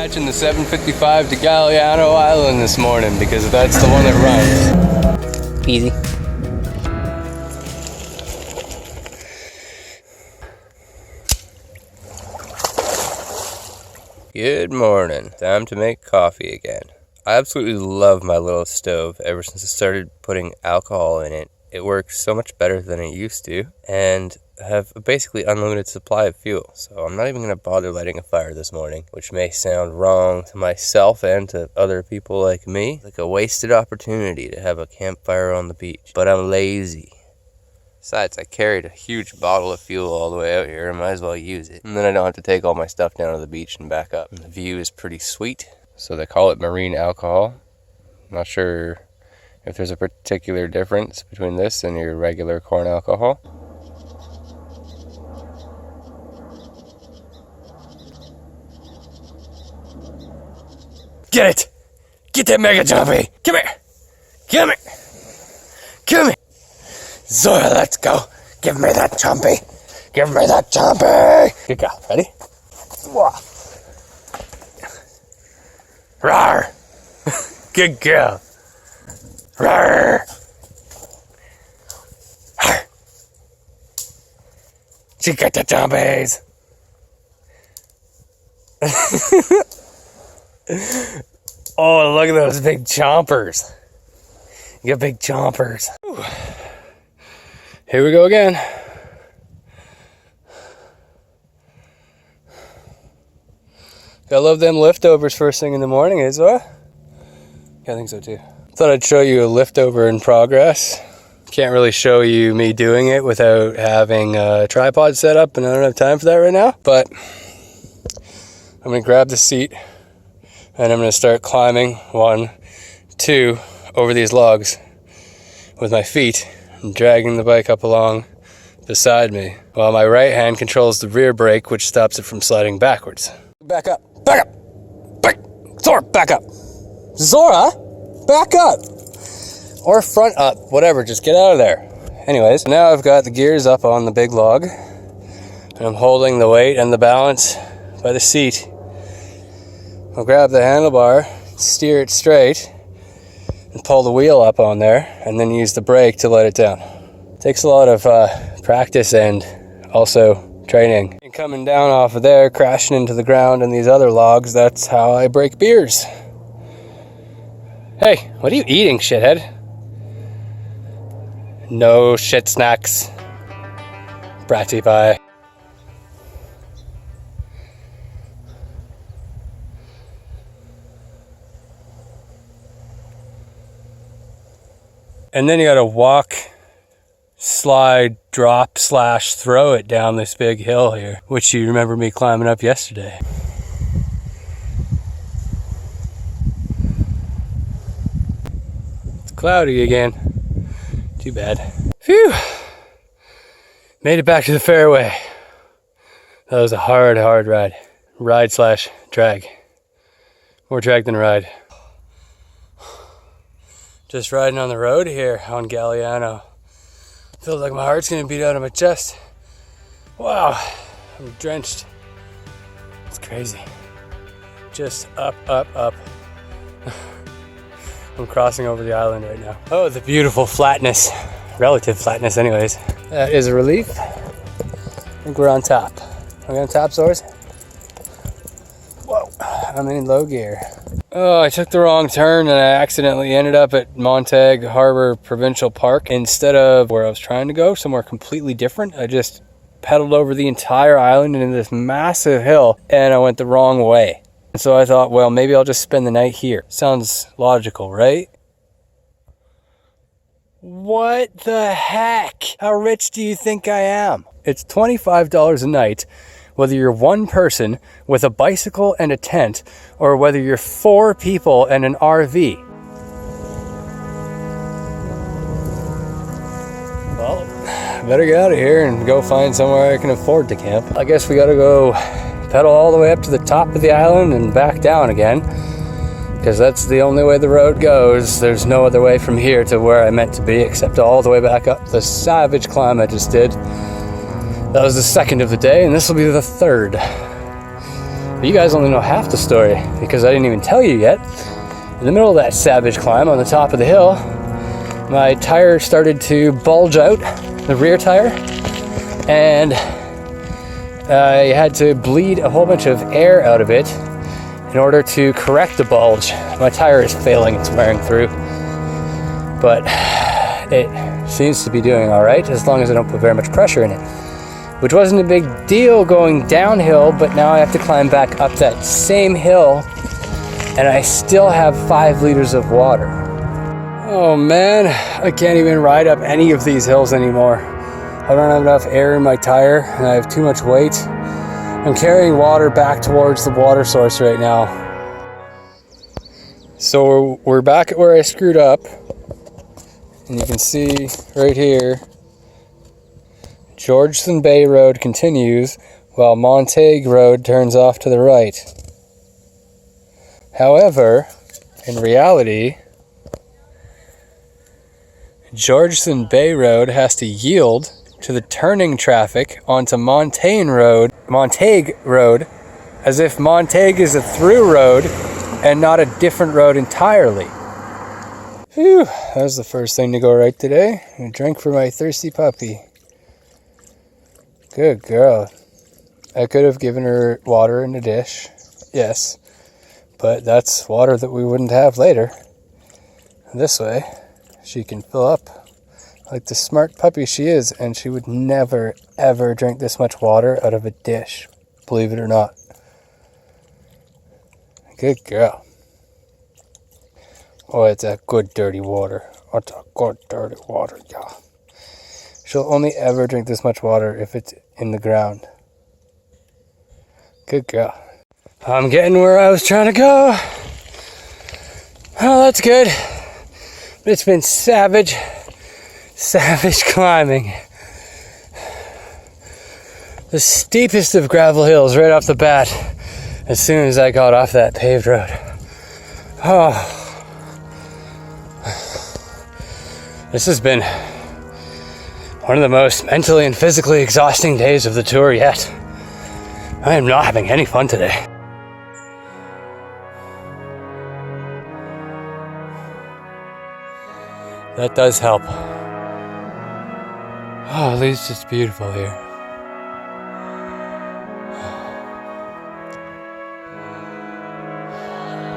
Catching the 7:55 to Galiano Island this morning because that's the one that runs. Easy. Good morning. Time to make coffee again. I absolutely love my little stove ever since I started putting alcohol in it. It works so much better than it used to, and I have a basically unlimited supply of fuel. So I'm not even going to bother lighting a fire this morning, which may sound wrong to myself and to other people like me. Like a wasted opportunity to have a campfire on the beach. But I'm lazy. Besides, I carried a huge bottle of fuel all the way out here. I might as well use it. And then I don't have to take all my stuff down to the beach and back up. And the view is pretty sweet. So they call it marine alcohol. I'm not sure if there's a particular difference between this and your regular corn alcohol. Get it! Get that mega jumpy! Come here! Come here! Come here! Zora, let's go! Give me that jumpy! Give me that jumpy! Good girl. Ready? Whoa. Rawr! Good girl! Rawr! Rawr! She got the jumpies! Oh, look at those big chompers. You got big chompers. Whew. Here we go again. I love them leftovers first thing in the morning, eh, Zora? Yeah, I think so too. Thought I'd show you a liftover in progress. Can't really show you me doing it without having a tripod set up, and I don't have time for that right now. But I'm gonna grab the seat and I'm gonna start climbing 1, 2 over these logs with my feet and dragging the bike up along beside me, while my right hand controls the rear brake, which stops it from sliding backwards. Back up, back up, back, Zora, back up. Zora, back up. Or front up, whatever, just get out of there. Anyways, now I've got the gears up on the big log, and I'm holding the weight and the balance by the seat. I'll grab the handlebar, steer it straight, and pull the wheel up on there, and then use the brake to let it down. It takes a lot of practice and also training. And coming down off of there, crashing into the ground and these other logs, that's how I break beers. Hey, what are you eating, shithead? No shit snacks. Bratty pie. And then you gotta walk, slide, drop, slash, throw it down this big hill here, which you remember me climbing up yesterday. It's cloudy again. Too bad. Phew! Made it back to the fairway. That was a hard ride. Ride slash drag. More drag than ride. Just riding on the road here on Galiano. Feels like my heart's gonna beat out of my chest. Wow, I'm drenched. It's crazy. Just up, up, up. I'm crossing over the island right now. Oh, the beautiful flatness. Relative flatness anyways. That is a relief. I think we're on top. Are we on top, Zors? Whoa, I'm in low gear. Oh, I took the wrong turn and I accidentally ended up at Montague Harbor Provincial Park instead of where I was trying to go, somewhere completely different. I just pedaled over the entire island into this massive hill and I went the wrong way. And so I thought, well, maybe I'll just spend the night here. Sounds logical, right? What the heck? How rich do you think I am? It's $25 a night, whether you're one person with a bicycle and a tent, or whether you're 4 people and an RV. Well, I better get out of here and go find somewhere I can afford to camp. I guess we gotta go pedal all the way up to the top of the island and back down again, because that's the only way the road goes. There's no other way from here to where I meant to be except all the way back up the savage climb I just did. That was the second of the day, and this will be the third. But you guys only know half the story because I didn't even tell you yet. In the middle of that savage climb on the top of the hill, my tire started to bulge out, the rear tire, and I had to bleed a whole bunch of air out of it in order to correct the bulge. My tire is failing, it's wearing through, but it seems to be doing all right as long as I don't put very much pressure in it, which wasn't a big deal going downhill, but now I have to climb back up that same hill and I still have 5 liters of water. Oh man, I can't even ride up any of these hills anymore. I don't have enough air in my tire and I have too much weight. I'm carrying water back towards the water source right now. So we're back at where I screwed up. And you can see right here, Georgeson Bay Road continues while Montague Road turns off to the right. However, in reality, Georgeson Bay Road has to yield to the turning traffic onto Montague Road as if Montague is a through road and not a different road entirely. Phew, that was the first thing to go right today. A drink for my thirsty puppy. Good girl. I could have given her water in a dish, yes, but that's water that we wouldn't have later. This way, she can fill up like the smart puppy she is, and she would never, ever drink this much water out of a dish, believe it or not. Good girl. Oh, it's a good dirty water. It's a good dirty water, yeah. She'll only ever drink this much water if it's in the ground. Good girl. I'm getting where I was trying to go. Oh, that's good. But it's been savage climbing. The steepest of gravel hills right off the bat as soon as I got off that paved road. Oh. This has been one of the most mentally and physically exhausting days of the tour yet. I am not having any fun today. That does help. Oh, at least it's beautiful here.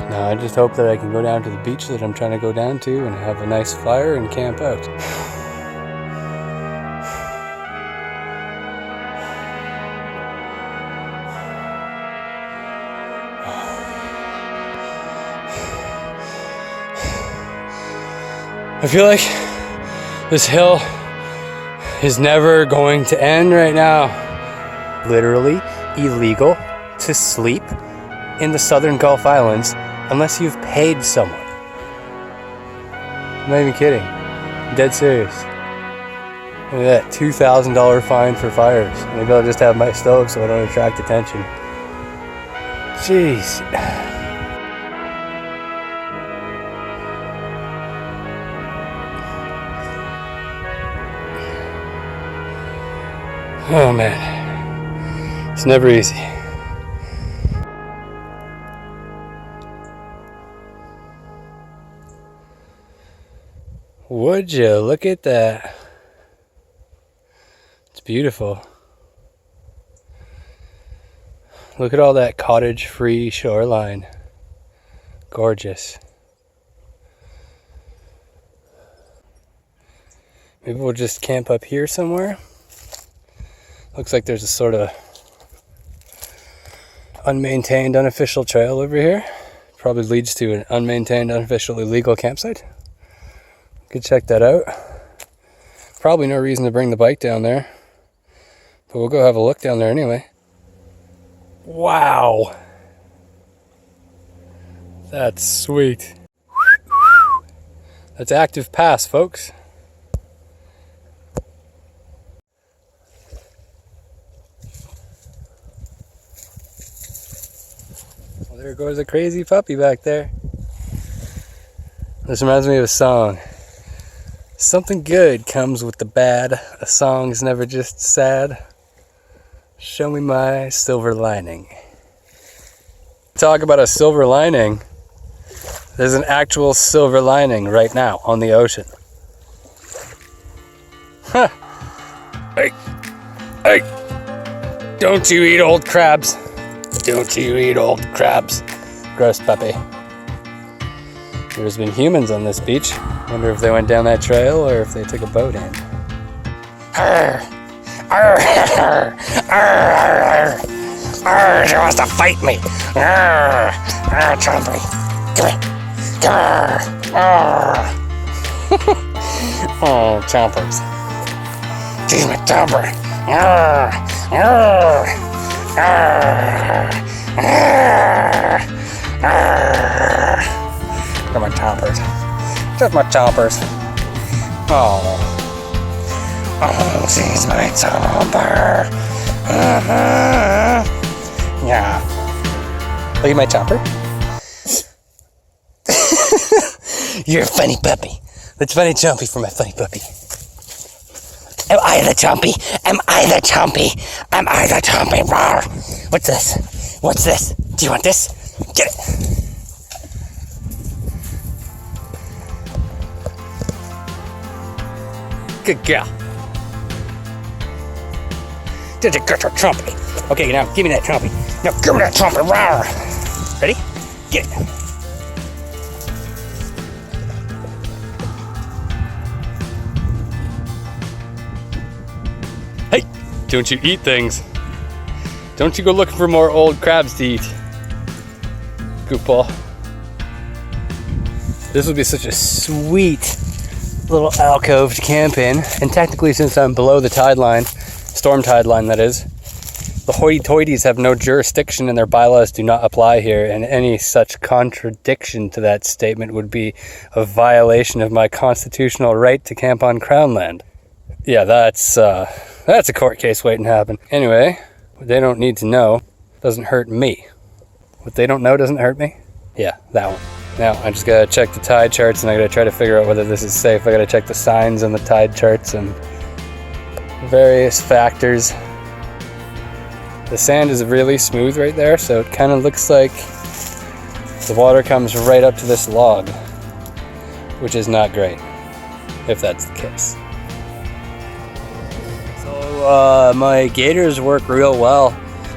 Now I just hope that I can go down to the beach that I'm trying to go down to and have a nice fire and camp out. I feel like this hill is never going to end right now. Literally illegal to sleep in the southern Gulf Islands unless you've paid someone. I'm not even kidding. I'm dead serious. Look at that, $2,000 fine for fires. Maybe I'll just have my stove so I don't attract attention. Jeez. Oh man, it's never easy. Would you look at that? It's beautiful. Look at all that cottage-free shoreline. Gorgeous. Maybe we'll just camp up here somewhere. Looks like there's a sort of unmaintained, unofficial trail over here. Probably leads to an unmaintained, unofficial, illegal campsite. Could check that out. Probably no reason to bring the bike down there, but we'll go have a look down there anyway. Wow. That's sweet. That's active pass, folks. Well, there goes a crazy puppy back there. This reminds me of a song. Something good comes with the bad. A song's never just sad. Show me my silver lining. Talk about a silver lining. There's an actual silver lining right now on the ocean. Huh. Hey. Hey. Don't you eat old crabs. Don't you eat old crabs. Gross puppy. There's been humans on this beach. Wonder if they went down that trail or if they took a boat in. Arr. Arr. Arr. Arr. She wants to fight me. Arr. Arr, Chompy. Come here. Come here. Arr. Oh, Chompers. She's my Chomper. Arr. Arr. Arr. Arr. Arr. They're my Chompers. Just my Chompers. Oh. Oh, she's my Chomper. Yeah. Look at my Chomper. You're a funny puppy. Let's find a Chompy for my funny puppy. Am I the Chompy? Am I the Chompy? Am I the Chompy? Rawr. What's this? What's this? Do you want this? Get it. Good girl. Did you get your Chompy? Okay, now give me that Chompy. Now give me that Chompy. Rawr. Ready? Get it. Hey, don't you eat things. Don't you go looking for more old crabs to eat. Goofball. This would be such a sweet little alcove to camp in. And technically, since I'm below the tide line, storm tide line that is, the hoity-toities have no jurisdiction and their bylaws do not apply here, and any such contradiction to that statement would be a violation of my constitutional right to camp on Crown land. Yeah, that's a court case waiting to happen. Anyway, what they don't need to know doesn't hurt me. What they don't know doesn't hurt me? Yeah, that one. Now, I just gotta check the tide charts and I gotta try to figure out whether this is safe. I gotta check the signs on the tide charts and various factors. The sand is really smooth right there, so it kind of looks like the water comes right up to this log, which is not great, if that's the case. So my gaiters work real well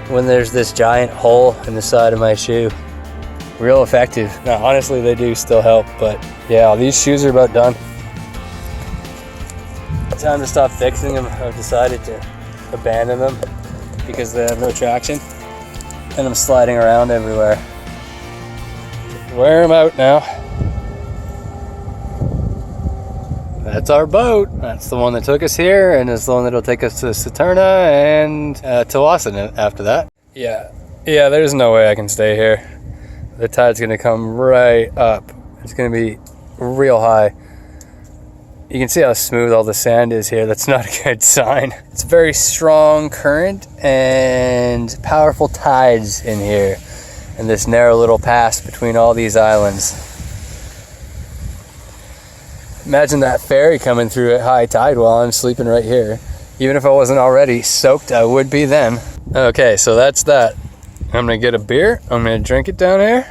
when there's this giant hole in the side of my shoe. Real effective. Now, honestly, they do still help, but yeah, these shoes are about done. Time to stop fixing them. I've decided to abandon them because they have no traction and I'm sliding around everywhere. Wear them out now. That's our boat. That's the one that took us here, and it's the one that'll take us to Saturna and Tawasin after that. Yeah, there's no way I can stay here. The tide's gonna come right up. It's gonna be real high. You can see how smooth all the sand is here. That's not a good sign. It's a very strong current and powerful tides in here in this narrow little pass between all these islands. Imagine that ferry coming through at high tide while I'm sleeping right here. Even if I wasn't already soaked, I would be then. Okay, so that's that. I'm gonna get a beer. I'm gonna drink it down here.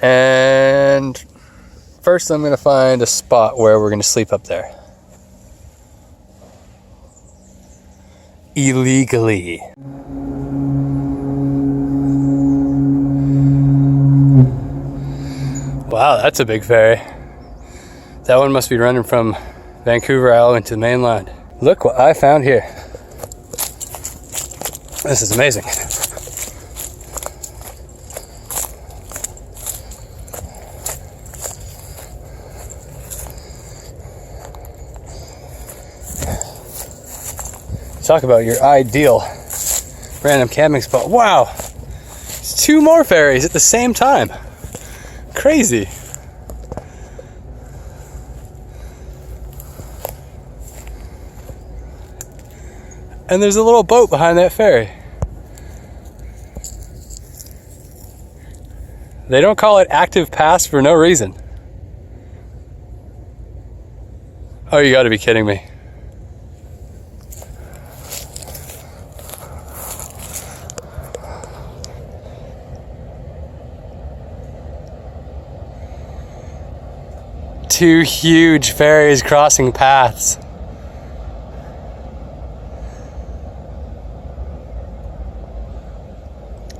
And first, I'm gonna find a spot where we're gonna sleep up there. Illegally. Wow, that's a big ferry. That one must be running from Vancouver Island to the mainland. Look what I found here. This is amazing. Talk about your ideal random camping spot. Wow, it's 2 more ferries at the same time. Crazy. And there's a little boat behind that ferry. They don't call it active pass for no reason. Oh, you gotta be kidding me. two huge ferries crossing paths.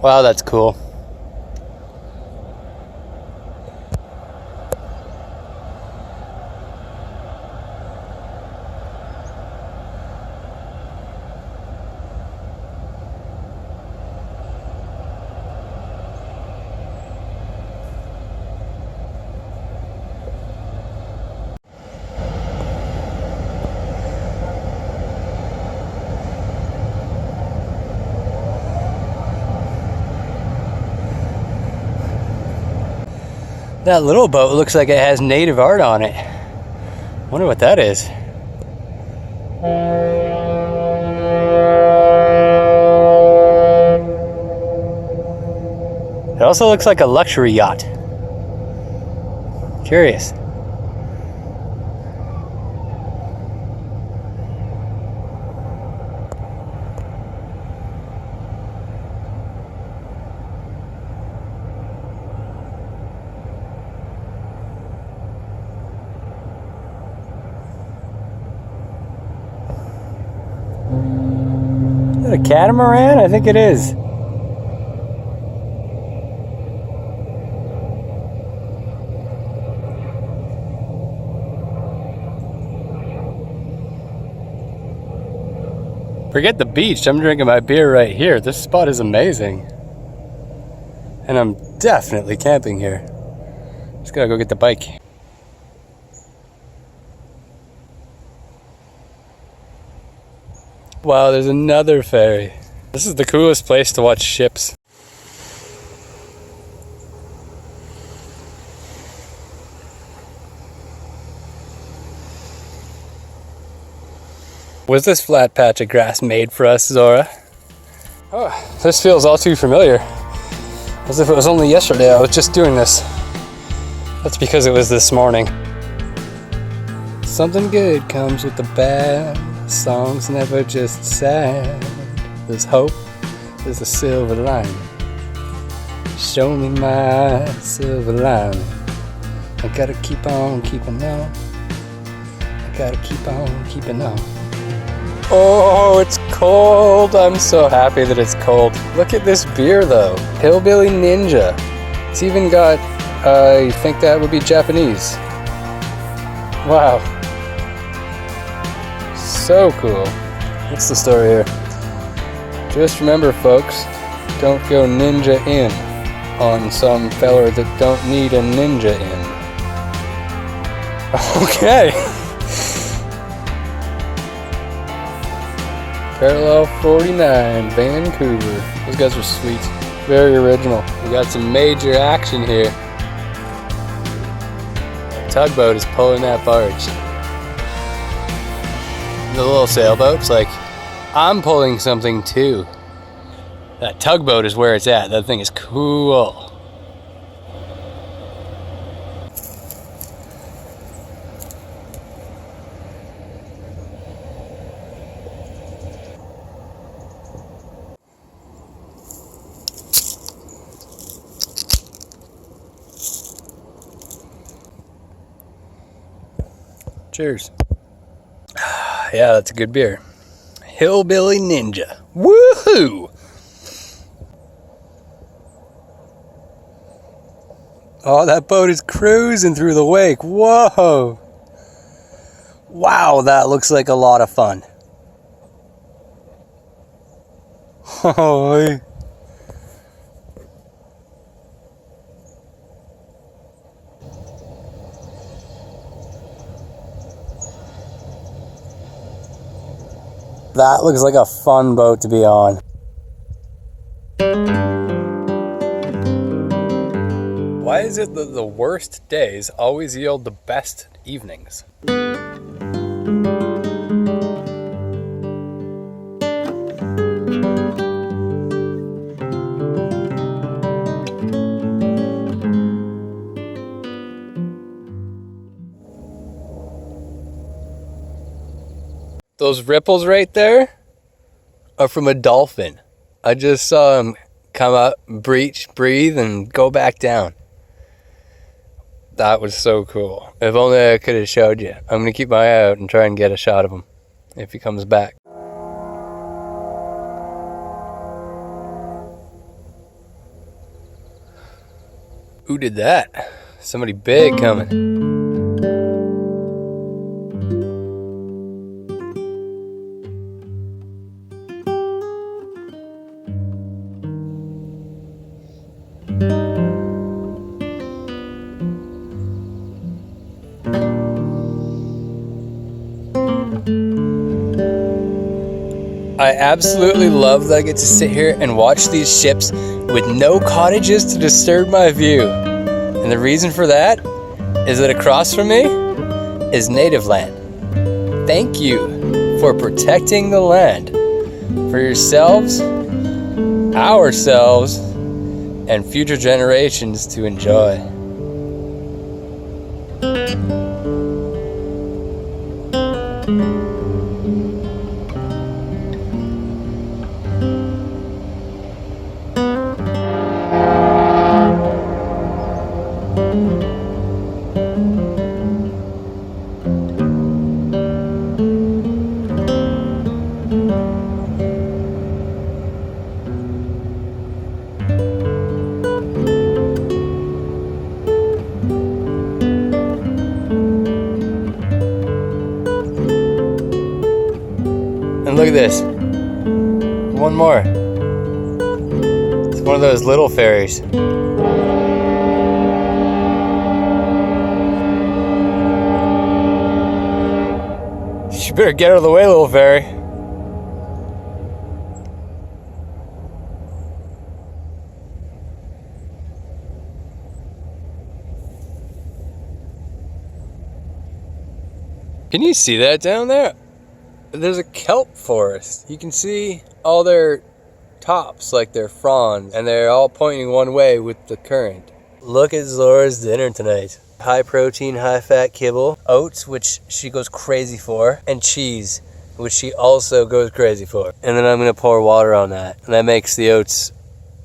Wow, that's cool. That little boat looks like it has native art on it. Wonder what that is. It also looks like a luxury yacht. Curious. Is that a catamaran? I think it is. Forget the beach, I'm drinking my beer right here. This spot is amazing. And I'm definitely camping here. Just gotta go get the bike. Wow, there's another ferry. This is the coolest place to watch ships. Was this flat patch of grass made for us, Zora? Oh, this feels all too familiar. As if it was only yesterday I was just doing this. That's because it was this morning. Something good comes with the bad. Song's never just sad. There's hope, there's a silver lining. Show me my silver lining. I gotta keep on keeping on. I gotta keep on keeping on. Oh, it's cold. I'm so happy that it's cold. Look at this beer though. Hillbilly Ninja. It's even got, I think that would be Japanese. Wow. So cool. What's the story here? Just remember, folks, don't go ninja in on some feller that don't need a ninja in. Okay. Parallel 49, Vancouver. Those guys are sweet. Very original. We got some major action here. A tugboat is pulling that barge. The little sailboat's like, I'm pulling something too. That tugboat is where it's at. That thing is cool. Cheers. Yeah, that's a good beer. Hillbilly Ninja. Woohoo! Oh, that boat is cruising through the wake. Whoa! Wow, that looks like a lot of fun. Oh. That looks like a fun boat to be on. Why is it that the worst days always yield the best evenings? Those ripples right there are from a dolphin. I just saw him come up, breach, breathe, and go back down. That was so cool. If only I could have showed you. I'm going to keep my eye out and try and get a shot of him if he comes back. Who did that? Somebody big coming. I absolutely love that I get to sit here and watch these ships with no cottages to disturb my view. And the reason for that is that across from me is native land. Thank you for protecting the land for yourselves, ourselves, and future generations to enjoy. And look at this. One more. It's one of those little ferries. You better get out of the way, little ferry. Can you see that down there? There's a kelp forest. You can see all their tops, like their fronds, and they're all pointing one way with the current. Look at Zora's dinner tonight. High protein, high fat kibble, oats, which she goes crazy for, and cheese, which she also goes crazy for. And then I'm gonna pour water on that, and that makes the oats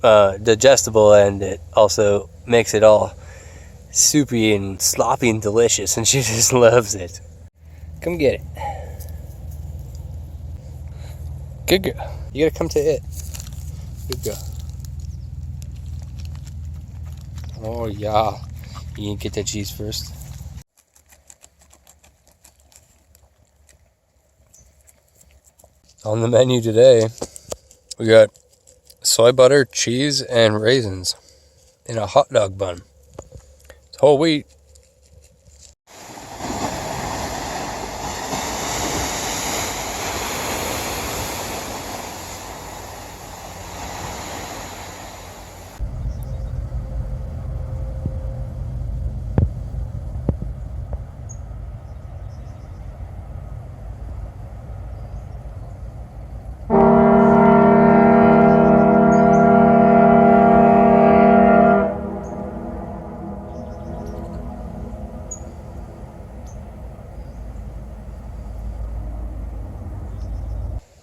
digestible, and it also makes it all soupy and sloppy and delicious, and she just loves it. Come get it. Good girl. You gotta come to it. Good girl. Oh yeah. You can get that cheese first. On the menu today, we got soy butter, cheese, and raisins in a hot dog bun. It's whole wheat.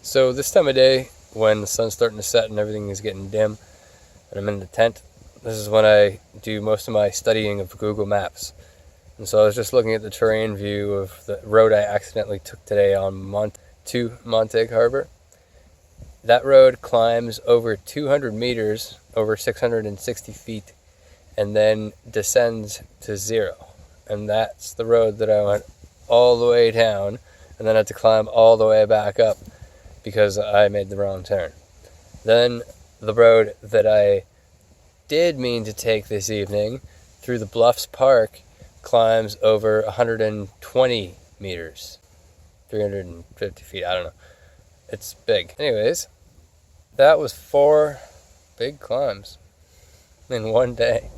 So this time of day, when the sun's starting to set and everything is getting dim, and I'm in the tent, this is when I do most of my studying of Google Maps. And so I was just looking at the terrain view of the road I accidentally took today on to Montague Harbor. That road climbs over 200 meters, over 660 feet, and then descends to 0. And that's the road that I went all the way down, and then had to climb all the way back up, because I made the wrong turn. Then the road that I did mean to take this evening through the Bluffs Park climbs over 120 meters, 350 feet, I don't know. It's big. Anyways, that was 4 big climbs in one day.